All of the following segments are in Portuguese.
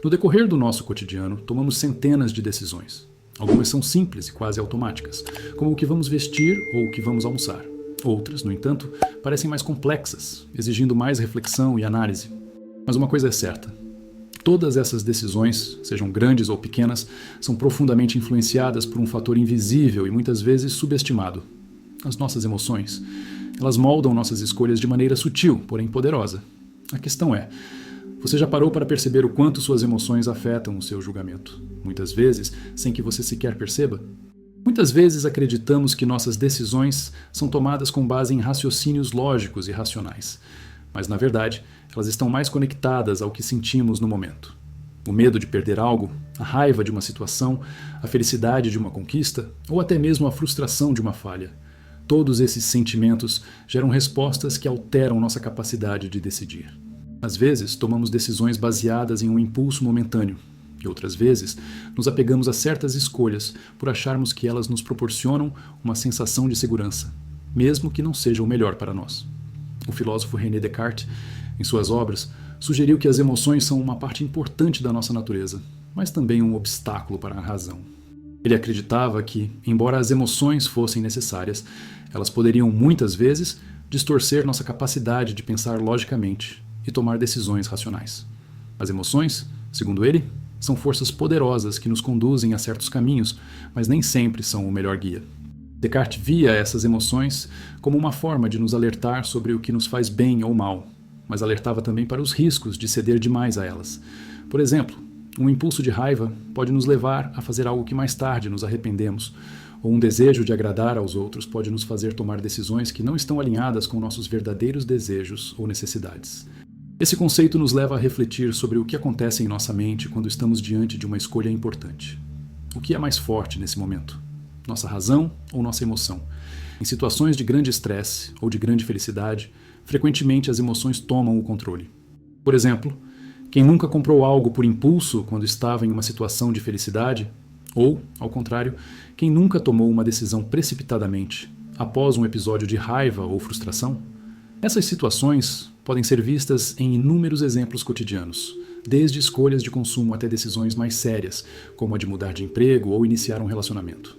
No decorrer do nosso cotidiano, tomamos centenas de decisões. Algumas são simples e quase automáticas, como o que vamos vestir ou o que vamos almoçar. Outras, no entanto, parecem mais complexas, exigindo mais reflexão e análise. Mas uma coisa é certa: todas essas decisões, sejam grandes ou pequenas, são profundamente influenciadas por um fator invisível e muitas vezes subestimado: as nossas emoções. Elas moldam nossas escolhas de maneira sutil, porém poderosa. A questão é: você já parou para perceber o quanto suas emoções afetam o seu julgamento? Muitas vezes, sem que você sequer perceba? Muitas vezes acreditamos que nossas decisões são tomadas com base em raciocínios lógicos e racionais. Mas, na verdade, elas estão mais conectadas ao que sentimos no momento. O medo de perder algo, a raiva de uma situação, a felicidade de uma conquista, ou até mesmo a frustração de uma falha. Todos esses sentimentos geram respostas que alteram nossa capacidade de decidir. Às vezes, tomamos decisões baseadas em um impulso momentâneo, e outras vezes, nos apegamos a certas escolhas por acharmos que elas nos proporcionam uma sensação de segurança, mesmo que não seja o melhor para nós. O filósofo René Descartes, em suas obras, sugeriu que as emoções são uma parte importante da nossa natureza, mas também um obstáculo para a razão. Ele acreditava que, embora as emoções fossem necessárias, elas poderiam muitas vezes distorcer nossa capacidade de pensar logicamente e tomar decisões racionais. As emoções, segundo ele, são forças poderosas que nos conduzem a certos caminhos, mas nem sempre são o melhor guia. Descartes via essas emoções como uma forma de nos alertar sobre o que nos faz bem ou mal, mas alertava também para os riscos de ceder demais a elas. Por exemplo, um impulso de raiva pode nos levar a fazer algo que mais tarde nos arrependemos, ou um desejo de agradar aos outros pode nos fazer tomar decisões que não estão alinhadas com nossos verdadeiros desejos ou necessidades. Esse conceito nos leva a refletir sobre o que acontece em nossa mente quando estamos diante de uma escolha importante. O que é mais forte nesse momento? Nossa razão ou nossa emoção? Em situações de grande estresse ou de grande felicidade, frequentemente as emoções tomam o controle. Por exemplo, quem nunca comprou algo por impulso quando estava em uma situação de felicidade, ou, ao contrário, quem nunca tomou uma decisão precipitadamente, após um episódio de raiva ou frustração? Essas situações podem ser vistas em inúmeros exemplos cotidianos, desde escolhas de consumo até decisões mais sérias, como a de mudar de emprego ou iniciar um relacionamento.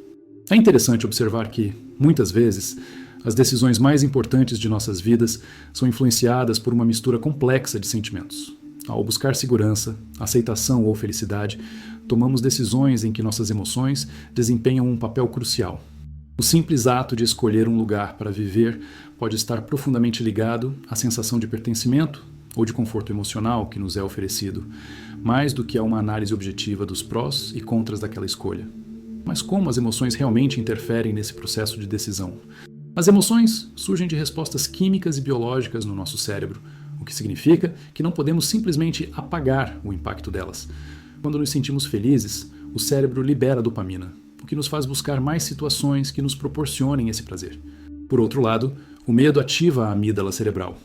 É interessante observar que, muitas vezes, as decisões mais importantes de nossas vidas são influenciadas por uma mistura complexa de sentimentos. Ao buscar segurança, aceitação ou felicidade, tomamos decisões em que nossas emoções desempenham um papel crucial. O simples ato de escolher um lugar para viver pode estar profundamente ligado à sensação de pertencimento ou de conforto emocional que nos é oferecido, mais do que a uma análise objetiva dos prós e contras daquela escolha. Mas como as emoções realmente interferem nesse processo de decisão? As emoções surgem de respostas químicas e biológicas no nosso cérebro, o que significa que não podemos simplesmente apagar o impacto delas. Quando nos sentimos felizes, o cérebro libera dopamina, o que nos faz buscar mais situações que nos proporcionem esse prazer. Por outro lado, o medo ativa a amígdala cerebral,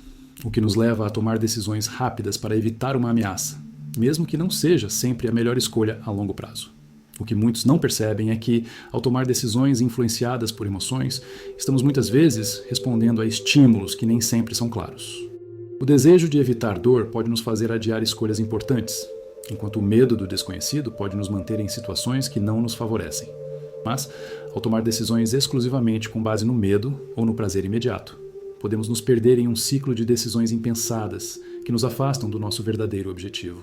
o que nos leva a tomar decisões rápidas para evitar uma ameaça, mesmo que não seja sempre a melhor escolha a longo prazo. O que muitos não percebem é que, ao tomar decisões influenciadas por emoções, estamos muitas vezes respondendo a estímulos que nem sempre são claros. O desejo de evitar dor pode nos fazer adiar escolhas importantes, enquanto o medo do desconhecido pode nos manter em situações que não nos favorecem. Mas, ao tomar decisões exclusivamente com base no medo ou no prazer imediato, podemos nos perder em um ciclo de decisões impensadas que nos afastam do nosso verdadeiro objetivo.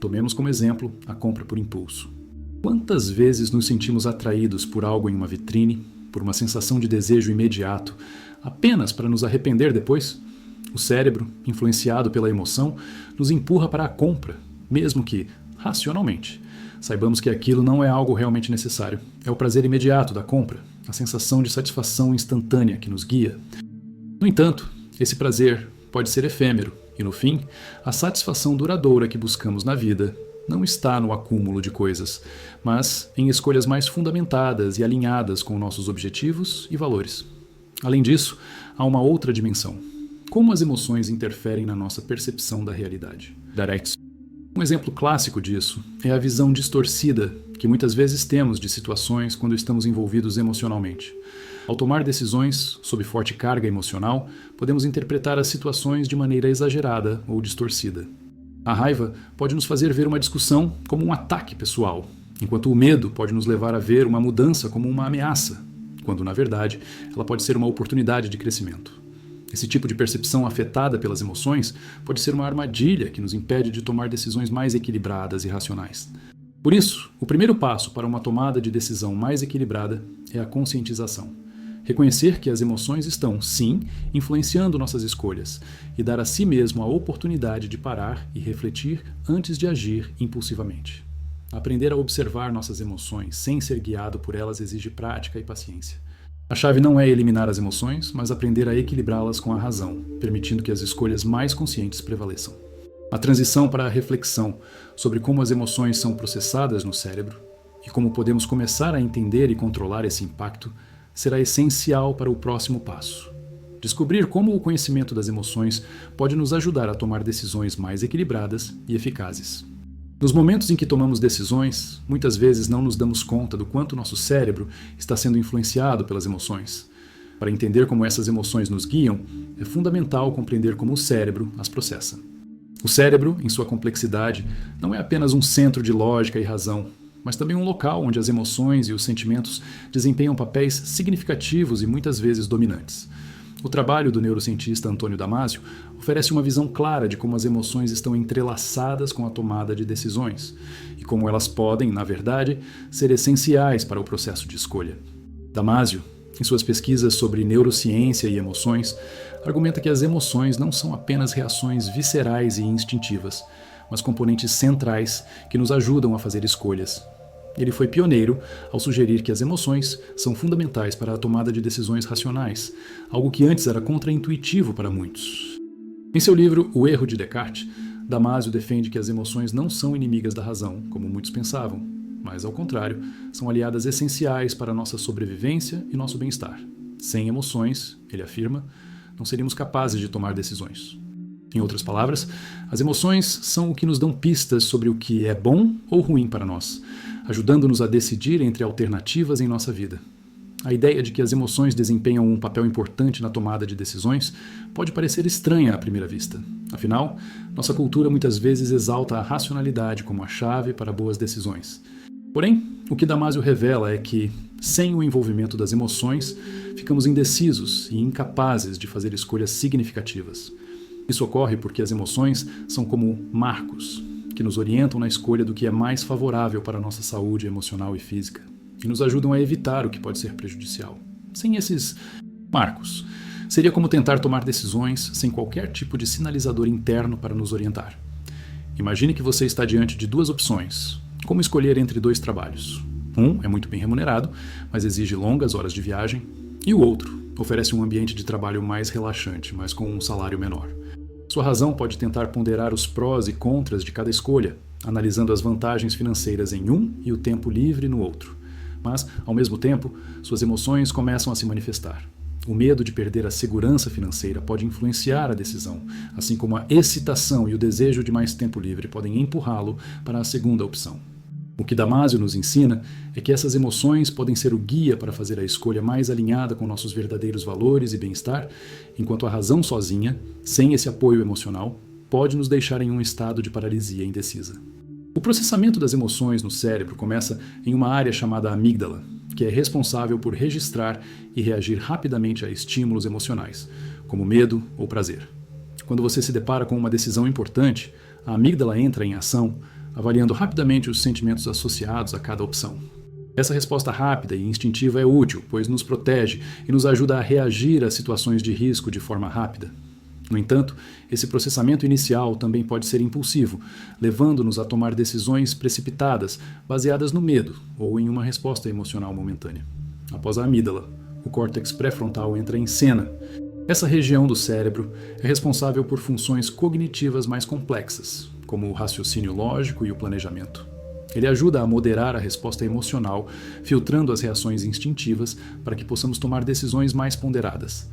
Tomemos como exemplo a compra por impulso. Quantas vezes nos sentimos atraídos por algo em uma vitrine, por uma sensação de desejo imediato, apenas para nos arrepender depois? O cérebro, influenciado pela emoção, nos empurra para a compra, mesmo que, racionalmente, saibamos que aquilo não é algo realmente necessário. É o prazer imediato da compra, a sensação de satisfação instantânea que nos guia. No entanto, esse prazer pode ser efêmero e, no fim, a satisfação duradoura que buscamos na vida não está no acúmulo de coisas, mas em escolhas mais fundamentadas e alinhadas com nossos objetivos e valores. Além disso, há uma outra dimensão: como as emoções interferem na nossa percepção da realidade. Um exemplo clássico disso é a visão distorcida que muitas vezes temos de situações quando estamos envolvidos emocionalmente. Ao tomar decisões sob forte carga emocional, podemos interpretar as situações de maneira exagerada ou distorcida. A raiva pode nos fazer ver uma discussão como um ataque pessoal, enquanto o medo pode nos levar a ver uma mudança como uma ameaça, quando, na verdade, ela pode ser uma oportunidade de crescimento. Esse tipo de percepção afetada pelas emoções pode ser uma armadilha que nos impede de tomar decisões mais equilibradas e racionais. Por isso, o primeiro passo para uma tomada de decisão mais equilibrada é a conscientização. Reconhecer que as emoções estão, sim, influenciando nossas escolhas e dar a si mesmo a oportunidade de parar e refletir antes de agir impulsivamente. Aprender a observar nossas emoções sem ser guiado por elas exige prática e paciência. A chave não é eliminar as emoções, mas aprender a equilibrá-las com a razão, permitindo que as escolhas mais conscientes prevaleçam. A transição para a reflexão sobre como as emoções são processadas no cérebro e como podemos começar a entender e controlar esse impacto será essencial para o próximo passo. Descobrir como o conhecimento das emoções pode nos ajudar a tomar decisões mais equilibradas e eficazes. Nos momentos em que tomamos decisões, muitas vezes não nos damos conta do quanto nosso cérebro está sendo influenciado pelas emoções. Para entender como essas emoções nos guiam, é fundamental compreender como o cérebro as processa. O cérebro, em sua complexidade, não é apenas um centro de lógica e razão, mas também um local onde as emoções e os sentimentos desempenham papéis significativos e muitas vezes dominantes. O trabalho do neurocientista Antônio Damasio oferece uma visão clara de como as emoções estão entrelaçadas com a tomada de decisões e como elas podem, na verdade, ser essenciais para o processo de escolha. Damasio, em suas pesquisas sobre neurociência e emoções, argumenta que as emoções não são apenas reações viscerais e instintivas, mas componentes centrais que nos ajudam a fazer escolhas. Ele foi pioneiro ao sugerir que as emoções são fundamentais para a tomada de decisões racionais, algo que antes era contraintuitivo para muitos. Em seu livro O Erro de Descartes, Damasio defende que as emoções não são inimigas da razão, como muitos pensavam, mas, ao contrário, são aliadas essenciais para a nossa sobrevivência e nosso bem-estar. Sem emoções, ele afirma, não seríamos capazes de tomar decisões. Em outras palavras, as emoções são o que nos dão pistas sobre o que é bom ou ruim para nós, ajudando-nos a decidir entre alternativas em nossa vida. A ideia de que as emoções desempenham um papel importante na tomada de decisões pode parecer estranha à primeira vista. Afinal, nossa cultura muitas vezes exalta a racionalidade como a chave para boas decisões. Porém, o que Damasio revela é que, sem o envolvimento das emoções, ficamos indecisos e incapazes de fazer escolhas significativas. Isso ocorre porque as emoções são como marcos, que nos orientam na escolha do que é mais favorável para a nossa saúde emocional e física, e nos ajudam a evitar o que pode ser prejudicial. Sem esses marcos, seria como tentar tomar decisões sem qualquer tipo de sinalizador interno para nos orientar. Imagine que você está diante de duas opções. Como escolher entre dois trabalhos? Um é muito bem remunerado, mas exige longas horas de viagem, e o outro oferece um ambiente de trabalho mais relaxante, mas com um salário menor. Sua razão pode tentar ponderar os prós e contras de cada escolha, analisando as vantagens financeiras em um e o tempo livre no outro. Mas, ao mesmo tempo, suas emoções começam a se manifestar. O medo de perder a segurança financeira pode influenciar a decisão, assim como a excitação e o desejo de mais tempo livre podem empurrá-lo para a segunda opção. O que Damasio nos ensina é que essas emoções podem ser o guia para fazer a escolha mais alinhada com nossos verdadeiros valores e bem-estar, enquanto a razão sozinha, sem esse apoio emocional, pode nos deixar em um estado de paralisia indecisa. O processamento das emoções no cérebro começa em uma área chamada amígdala, que é responsável por registrar e reagir rapidamente a estímulos emocionais, como medo ou prazer. Quando você se depara com uma decisão importante, a amígdala entra em ação, avaliando rapidamente os sentimentos associados a cada opção. Essa resposta rápida e instintiva é útil, pois nos protege e nos ajuda a reagir a situações de risco de forma rápida. No entanto, esse processamento inicial também pode ser impulsivo, levando-nos a tomar decisões precipitadas, baseadas no medo ou em uma resposta emocional momentânea. Após a amígdala, o córtex pré-frontal entra em cena. Essa região do cérebro é responsável por funções cognitivas mais complexas, como o raciocínio lógico e o planejamento. Ele ajuda a moderar a resposta emocional, filtrando as reações instintivas para que possamos tomar decisões mais ponderadas.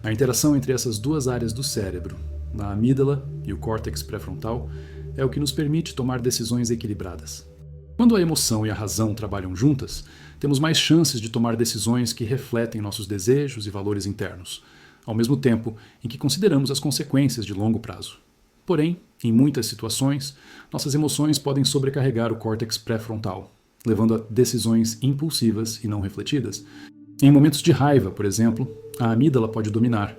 A interação entre essas duas áreas do cérebro, na amígdala e o córtex pré-frontal, é o que nos permite tomar decisões equilibradas. Quando a emoção e a razão trabalham juntas, temos mais chances de tomar decisões que refletem nossos desejos e valores internos, ao mesmo tempo em que consideramos as consequências de longo prazo. Porém, em muitas situações, nossas emoções podem sobrecarregar o córtex pré-frontal, levando a decisões impulsivas e não refletidas. Em momentos de raiva, por exemplo, a amígdala pode dominar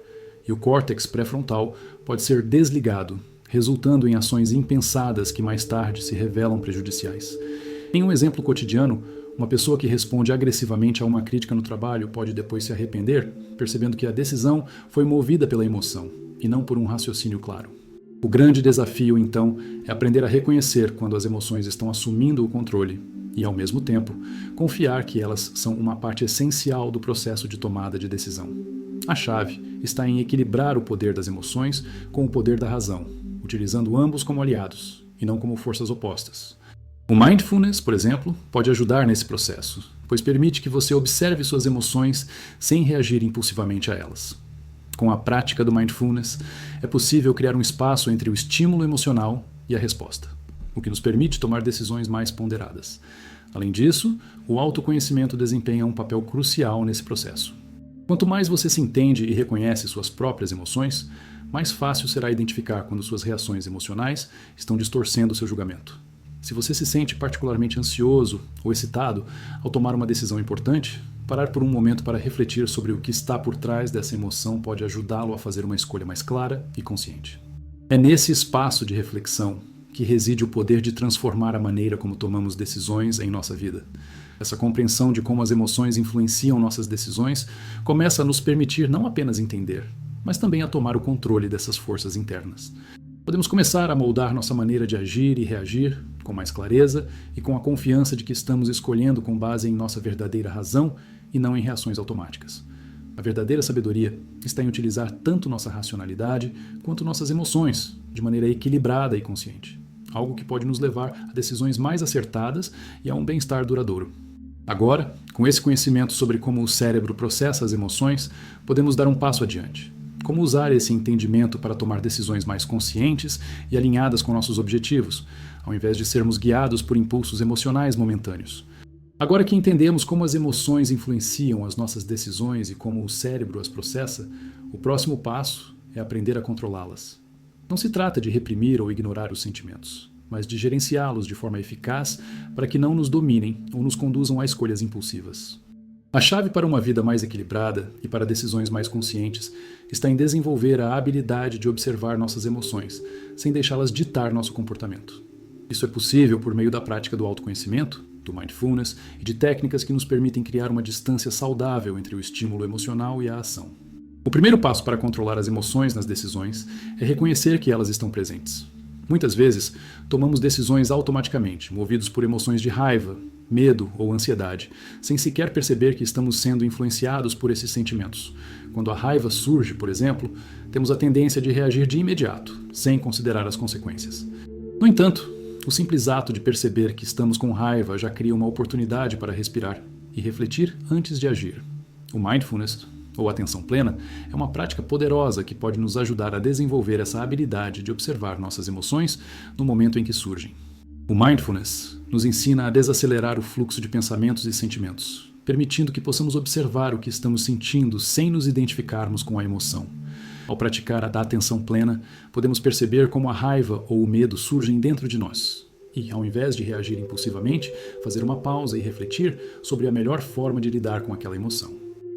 e o córtex pré-frontal pode ser desligado, resultando em ações impensadas que mais tarde se revelam prejudiciais. Em um exemplo cotidiano, uma pessoa que responde agressivamente a uma crítica no trabalho pode depois se arrepender, percebendo que a decisão foi movida pela emoção e não por um raciocínio claro. O grande desafio, então, é aprender a reconhecer quando as emoções estão assumindo o controle e, ao mesmo tempo, confiar que elas são uma parte essencial do processo de tomada de decisão. A chave está em equilibrar o poder das emoções com o poder da razão, utilizando ambos como aliados e não como forças opostas. O mindfulness, por exemplo, pode ajudar nesse processo, pois permite que você observe suas emoções sem reagir impulsivamente a elas. Com a prática do mindfulness, é possível criar um espaço entre o estímulo emocional e a resposta, o que nos permite tomar decisões mais ponderadas. Além disso, o autoconhecimento desempenha um papel crucial nesse processo. Quanto mais você se entende e reconhece suas próprias emoções, mais fácil será identificar quando suas reações emocionais estão distorcendo seu julgamento. Se você se sente particularmente ansioso ou excitado ao tomar uma decisão importante, parar por um momento para refletir sobre o que está por trás dessa emoção pode ajudá-lo a fazer uma escolha mais clara e consciente. É nesse espaço de reflexão que reside o poder de transformar a maneira como tomamos decisões em nossa vida. Essa compreensão de como as emoções influenciam nossas decisões começa a nos permitir não apenas entender, mas também a tomar o controle dessas forças internas. Podemos começar a moldar nossa maneira de agir e reagir com mais clareza e com a confiança de que estamos escolhendo com base em nossa verdadeira razão e não em reações automáticas. A verdadeira sabedoria está em utilizar tanto nossa racionalidade quanto nossas emoções de maneira equilibrada e consciente, algo que pode nos levar a decisões mais acertadas e a um bem-estar duradouro. Agora, com esse conhecimento sobre como o cérebro processa as emoções, podemos dar um passo adiante. Como usar esse entendimento para tomar decisões mais conscientes e alinhadas com nossos objetivos, ao invés de sermos guiados por impulsos emocionais momentâneos. Agora que entendemos como as emoções influenciam as nossas decisões e como o cérebro as processa, o próximo passo é aprender a controlá-las. Não se trata de reprimir ou ignorar os sentimentos, mas de gerenciá-los de forma eficaz para que não nos dominem ou nos conduzam a escolhas impulsivas. A chave para uma vida mais equilibrada e para decisões mais conscientes está em desenvolver a habilidade de observar nossas emoções, sem deixá-las ditar nosso comportamento. Isso é possível por meio da prática do autoconhecimento, do mindfulness e de técnicas que nos permitem criar uma distância saudável entre o estímulo emocional e a ação. O primeiro passo para controlar as emoções nas decisões é reconhecer que elas estão presentes. Muitas vezes, tomamos decisões automaticamente, movidos por emoções de raiva, medo ou ansiedade, sem sequer perceber que estamos sendo influenciados por esses sentimentos. Quando a raiva surge, por exemplo, temos a tendência de reagir de imediato, sem considerar as consequências. No entanto, o simples ato de perceber que estamos com raiva já cria uma oportunidade para respirar e refletir antes de agir. O mindfulness, ou atenção plena, é uma prática poderosa que pode nos ajudar a desenvolver essa habilidade de observar nossas emoções no momento em que surgem. O mindfulness nos ensina a desacelerar o fluxo de pensamentos e sentimentos, permitindo que possamos observar o que estamos sentindo sem nos identificarmos com a emoção. Ao praticar a da atenção plena, podemos perceber como a raiva ou o medo surgem dentro de nós. E, ao invés de reagir impulsivamente, fazer uma pausa e refletir sobre a melhor forma de lidar com aquela emoção.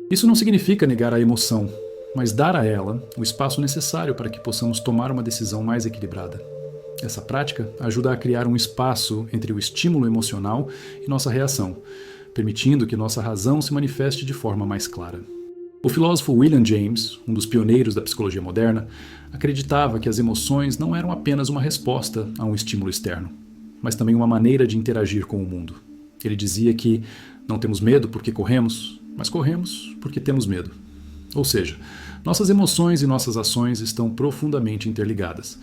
Isso não significa negar a emoção, mas dar a ela o espaço necessário para que possamos tomar uma decisão mais equilibrada. Essa prática ajuda a criar um espaço entre o estímulo emocional e nossa reação, permitindo que nossa razão se manifeste de forma mais clara. O filósofo William James, um dos pioneiros da psicologia moderna, acreditava que as emoções não eram apenas uma resposta a um estímulo externo, mas também uma maneira de interagir com o mundo. Ele dizia que não temos medo porque corremos, mas corremos porque temos medo. Ou seja, nossas emoções e nossas ações estão profundamente interligadas.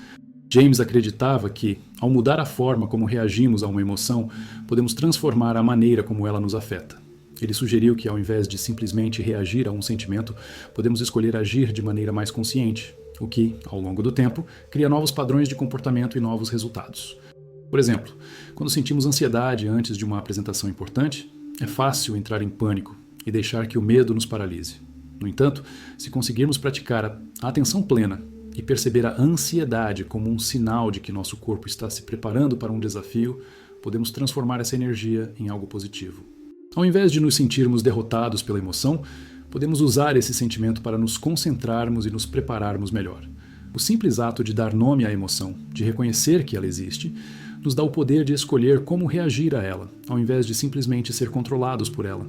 James acreditava que, ao mudar a forma como reagimos a uma emoção, podemos transformar a maneira como ela nos afeta. Ele sugeriu que, ao invés de simplesmente reagir a um sentimento, podemos escolher agir de maneira mais consciente, o que, ao longo do tempo, cria novos padrões de comportamento e novos resultados. Por exemplo, quando sentimos ansiedade antes de uma apresentação importante, é fácil entrar em pânico e deixar que o medo nos paralise. No entanto, se conseguirmos praticar a atenção plena e perceber a ansiedade como um sinal de que nosso corpo está se preparando para um desafio, podemos transformar essa energia em algo positivo. Ao invés de nos sentirmos derrotados pela emoção, podemos usar esse sentimento para nos concentrarmos e nos prepararmos melhor. O simples ato de dar nome à emoção, de reconhecer que ela existe, nos dá o poder de escolher como reagir a ela, ao invés de simplesmente ser controlados por ela.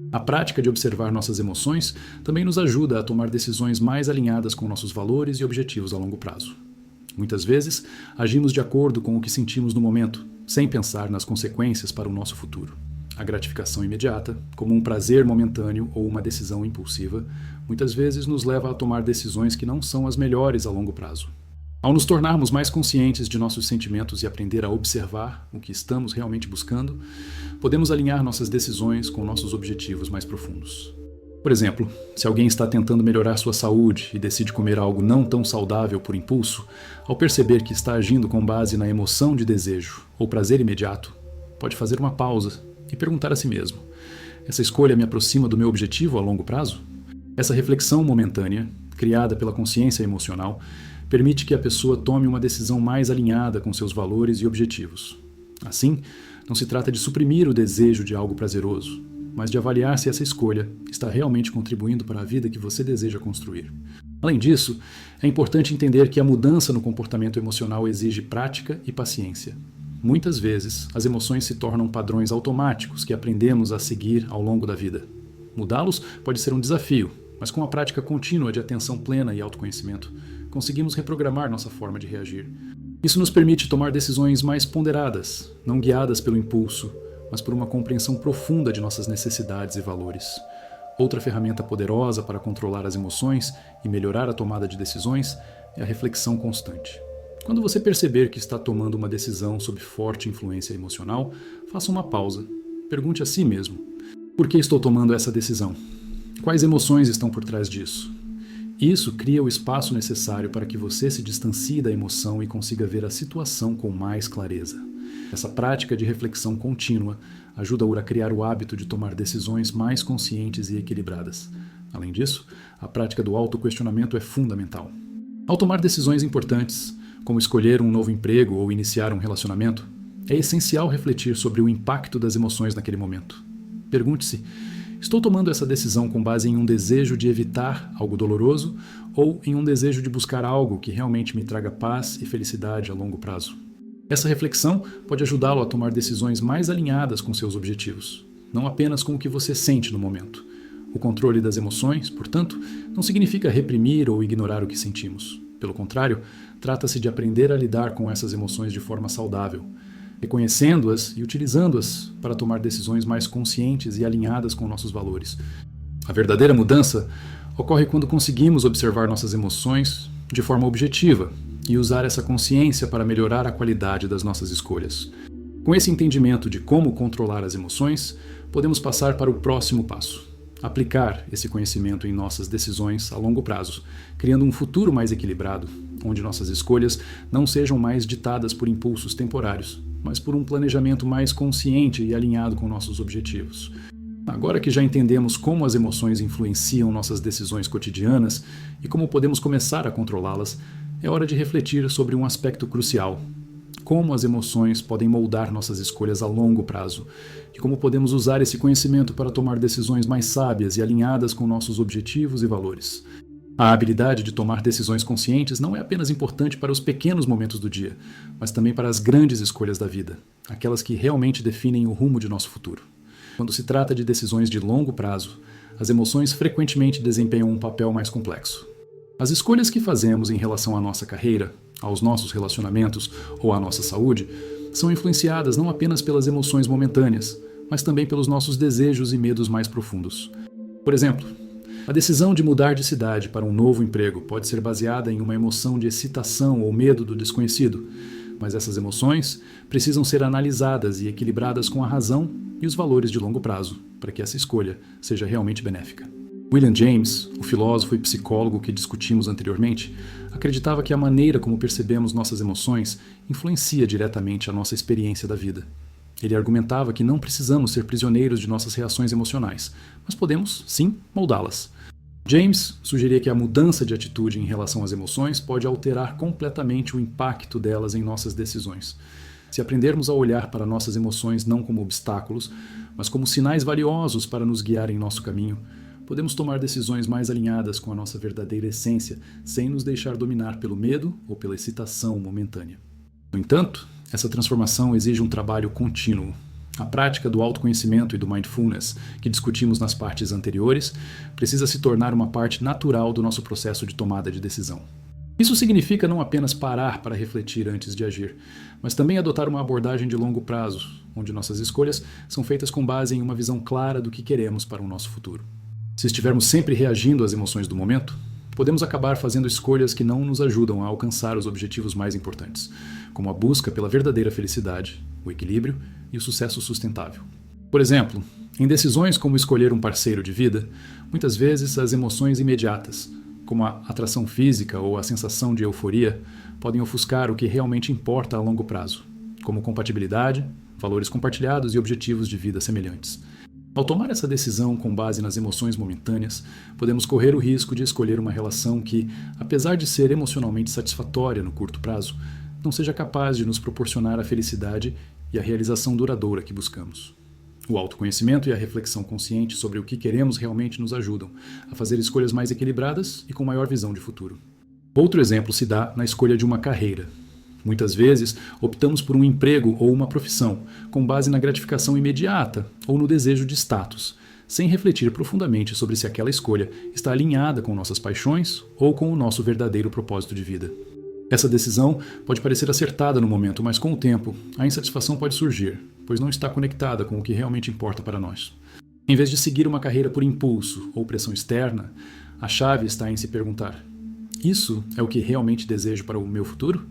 A prática de observar nossas emoções também nos ajuda a tomar decisões mais alinhadas com nossos valores e objetivos a longo prazo. Muitas vezes, agimos de acordo com o que sentimos no momento, sem pensar nas consequências para o nosso futuro. A gratificação imediata, como um prazer momentâneo ou uma decisão impulsiva, muitas vezes nos leva a tomar decisões que não são as melhores a longo prazo. Ao nos tornarmos mais conscientes de nossos sentimentos e aprender a observar o que estamos realmente buscando, podemos alinhar nossas decisões com nossos objetivos mais profundos. Por exemplo, se alguém está tentando melhorar sua saúde e decide comer algo não tão saudável por impulso, ao perceber que está agindo com base na emoção de desejo ou prazer imediato, pode fazer uma pausa e perguntar a si mesmo: essa escolha me aproxima do meu objetivo a longo prazo? Essa reflexão momentânea, criada pela consciência emocional, permite que a pessoa tome uma decisão mais alinhada com seus valores e objetivos. Assim, não se trata de suprimir o desejo de algo prazeroso, mas de avaliar se essa escolha está realmente contribuindo para a vida que você deseja construir. Além disso, é importante entender que a mudança no comportamento emocional exige prática e paciência. Muitas vezes, as emoções se tornam padrões automáticos que aprendemos a seguir ao longo da vida. Mudá-los pode ser um desafio, mas com a prática contínua de atenção plena e autoconhecimento, conseguimos reprogramar nossa forma de reagir. Isso nos permite tomar decisões mais ponderadas, não guiadas pelo impulso, mas por uma compreensão profunda de nossas necessidades e valores. Outra ferramenta poderosa para controlar as emoções e melhorar a tomada de decisões é a reflexão constante. Quando você perceber que está tomando uma decisão sob forte influência emocional, faça uma pausa. Pergunte a si mesmo: por que estou tomando essa decisão? Quais emoções estão por trás disso? Isso cria o espaço necessário para que você se distancie da emoção e consiga ver a situação com mais clareza. Essa prática de reflexão contínua ajuda-o a criar o hábito de tomar decisões mais conscientes e equilibradas. Além disso, a prática do autoquestionamento é fundamental. Ao tomar decisões importantes, como escolher um novo emprego ou iniciar um relacionamento, é essencial refletir sobre o impacto das emoções naquele momento. Pergunte-se: estou tomando essa decisão com base em um desejo de evitar algo doloroso ou em um desejo de buscar algo que realmente me traga paz e felicidade a longo prazo? Essa reflexão pode ajudá-lo a tomar decisões mais alinhadas com seus objetivos, não apenas com o que você sente no momento. O controle das emoções, portanto, não significa reprimir ou ignorar o que sentimos. Pelo contrário, trata-se de aprender a lidar com essas emoções de forma saudável, reconhecendo-as e utilizando-as para tomar decisões mais conscientes e alinhadas com nossos valores. A verdadeira mudança ocorre quando conseguimos observar nossas emoções de forma objetiva e usar essa consciência para melhorar a qualidade das nossas escolhas. Com esse entendimento de como controlar as emoções, podemos passar para o próximo passo: aplicar esse conhecimento em nossas decisões a longo prazo, criando um futuro mais equilibrado, onde nossas escolhas não sejam mais ditadas por impulsos temporários, mas por um planejamento mais consciente e alinhado com nossos objetivos. Agora que já entendemos como as emoções influenciam nossas decisões cotidianas e como podemos começar a controlá-las, é hora de refletir sobre um aspecto crucial: como as emoções podem moldar nossas escolhas a longo prazo e como podemos usar esse conhecimento para tomar decisões mais sábias e alinhadas com nossos objetivos e valores. A habilidade de tomar decisões conscientes não é apenas importante para os pequenos momentos do dia, mas também para as grandes escolhas da vida, aquelas que realmente definem o rumo de nosso futuro. Quando se trata de decisões de longo prazo, as emoções frequentemente desempenham um papel mais complexo. As escolhas que fazemos em relação à nossa carreira, aos nossos relacionamentos ou à nossa saúde são influenciadas não apenas pelas emoções momentâneas, mas também pelos nossos desejos e medos mais profundos. Por exemplo, a decisão de mudar de cidade para um novo emprego pode ser baseada em uma emoção de excitação ou medo do desconhecido, mas essas emoções precisam ser analisadas e equilibradas com a razão e os valores de longo prazo, para que essa escolha seja realmente benéfica. William James, o filósofo e psicólogo que discutimos anteriormente, acreditava que a maneira como percebemos nossas emoções influencia diretamente a nossa experiência da vida. Ele argumentava que não precisamos ser prisioneiros de nossas reações emocionais, mas podemos, sim, moldá-las. James sugeria que a mudança de atitude em relação às emoções pode alterar completamente o impacto delas em nossas decisões. Se aprendermos a olhar para nossas emoções não como obstáculos, mas como sinais valiosos para nos guiar em nosso caminho, podemos tomar decisões mais alinhadas com a nossa verdadeira essência, sem nos deixar dominar pelo medo ou pela excitação momentânea. No entanto, essa transformação exige um trabalho contínuo. A prática do autoconhecimento e do mindfulness, que discutimos nas partes anteriores, precisa se tornar uma parte natural do nosso processo de tomada de decisão. Isso significa não apenas parar para refletir antes de agir, mas também adotar uma abordagem de longo prazo, onde nossas escolhas são feitas com base em uma visão clara do que queremos para o nosso futuro. Se estivermos sempre reagindo às emoções do momento, podemos acabar fazendo escolhas que não nos ajudam a alcançar os objetivos mais importantes, como a busca pela verdadeira felicidade, o equilíbrio e o sucesso sustentável. Por exemplo, em decisões como escolher um parceiro de vida, muitas vezes as emoções imediatas, como a atração física ou a sensação de euforia, podem ofuscar o que realmente importa a longo prazo, como compatibilidade, valores compartilhados e objetivos de vida semelhantes. Ao tomar essa decisão com base nas emoções momentâneas, podemos correr o risco de escolher uma relação que, apesar de ser emocionalmente satisfatória no curto prazo, não seja capaz de nos proporcionar a felicidade e a realização duradoura que buscamos. O autoconhecimento e a reflexão consciente sobre o que queremos realmente nos ajudam a fazer escolhas mais equilibradas e com maior visão de futuro. Outro exemplo se dá na escolha de uma carreira. Muitas vezes, optamos por um emprego ou uma profissão com base na gratificação imediata ou no desejo de status, sem refletir profundamente sobre se aquela escolha está alinhada com nossas paixões ou com o nosso verdadeiro propósito de vida. Essa decisão pode parecer acertada no momento, mas com o tempo, a insatisfação pode surgir, pois não está conectada com o que realmente importa para nós. Em vez de seguir uma carreira por impulso ou pressão externa, a chave está em se perguntar: isso é o que realmente desejo para o meu futuro?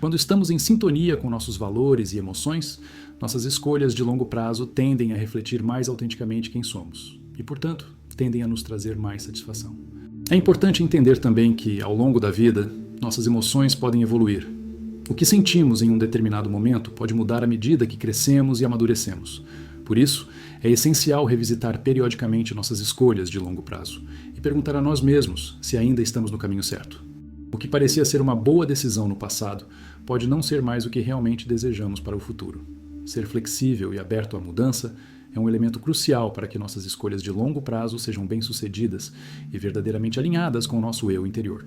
Quando estamos em sintonia com nossos valores e emoções, nossas escolhas de longo prazo tendem a refletir mais autenticamente quem somos e, portanto, tendem a nos trazer mais satisfação. É importante entender também que, ao longo da vida, nossas emoções podem evoluir. O que sentimos em um determinado momento pode mudar à medida que crescemos e amadurecemos. Por isso, é essencial revisitar periodicamente nossas escolhas de longo prazo e perguntar a nós mesmos se ainda estamos no caminho certo. O que parecia ser uma boa decisão no passado pode não ser mais o que realmente desejamos para o futuro. Ser flexível e aberto à mudança é um elemento crucial para que nossas escolhas de longo prazo sejam bem-sucedidas e verdadeiramente alinhadas com o nosso eu interior.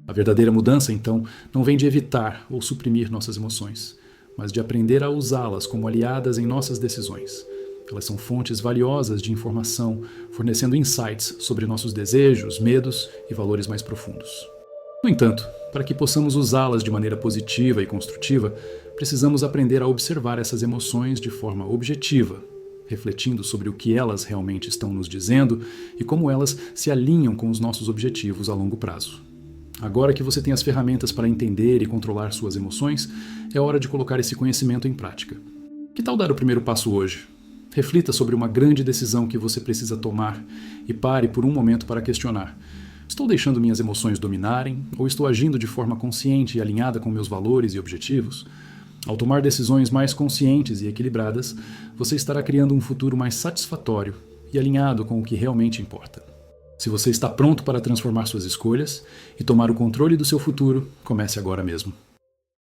A verdadeira mudança, então, não vem de evitar ou suprimir nossas emoções, mas de aprender a usá-las como aliadas em nossas decisões. Elas são fontes valiosas de informação, fornecendo insights sobre nossos desejos, medos e valores mais profundos. No entanto, para que possamos usá-las de maneira positiva e construtiva, precisamos aprender a observar essas emoções de forma objetiva, refletindo sobre o que elas realmente estão nos dizendo e como elas se alinham com os nossos objetivos a longo prazo. Agora que você tem as ferramentas para entender e controlar suas emoções, é hora de colocar esse conhecimento em prática. Que tal dar o primeiro passo hoje? Reflita sobre uma grande decisão que você precisa tomar e pare por um momento para questionar: estou deixando minhas emoções dominarem ou estou agindo de forma consciente e alinhada com meus valores e objetivos? Ao tomar decisões mais conscientes e equilibradas, você estará criando um futuro mais satisfatório e alinhado com o que realmente importa. Se você está pronto para transformar suas escolhas e tomar o controle do seu futuro, comece agora mesmo.